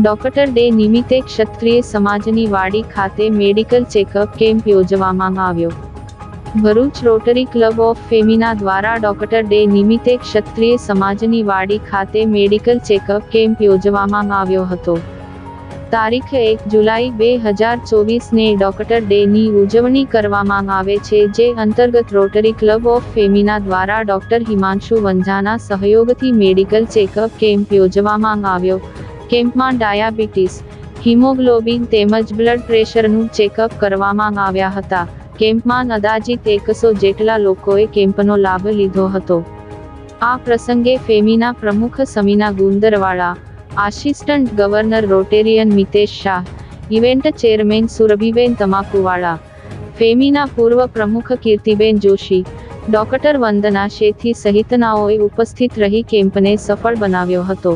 Doctor day નિમિત્તે ક્ષત્રિય સમાજની વાડી ખાતે મેડિકલ ચેકઅપ કેમ્પ યોજવામાં આવ્યો. Bharuch rotary club of Femina દ્વારા ડોક્ટર ડે નિમિત્તે ક્ષત્રિય સમાજની વાડી ખાતે મેડિકલ ચેકઅપ કેમ્પ યોજવામાં આવ્યો હતો. તારીખ 1 જુલાઈ 2024ને ડોક્ટર ડેની ઉજવણી કરવામાં આવે છે, જે અંતર્ગત રોટરી ક્લબ ઓફ ફેમિના દ્વારા ડોક્ટર હિમાંશુ વંજાના સહયોગથી મેડિકલ ચેકઅપ કેમ્પ યોજવામાં આવ્યો. કેમ્પમાં ડાયાબિટીસ, હિમોગ્લોબિન તેમજ બ્લડ પ્રેશરનું ચેકઅપ કરવામાં આવ્યા હતા. કેમ્પમાં અંદાજિત 100 જેટલા લોકોએ કેમ્પનો લાભ લીધો હતો. આ પ્રસંગે ફેમિના પ્રમુખ Samina Gundarwala, assistant governor Rotarian Mitesh Shah, event chairman Surbhiben Tamakuwala, Femina પૂર્વ પ્રમુખ કીર્તિબેન જોશી, ડોક્ટર વંદના શેઠી સહિતનાઓએ ઉપસ્થિત રહી કેમ્પને સફળ બનાવ્યો હતો.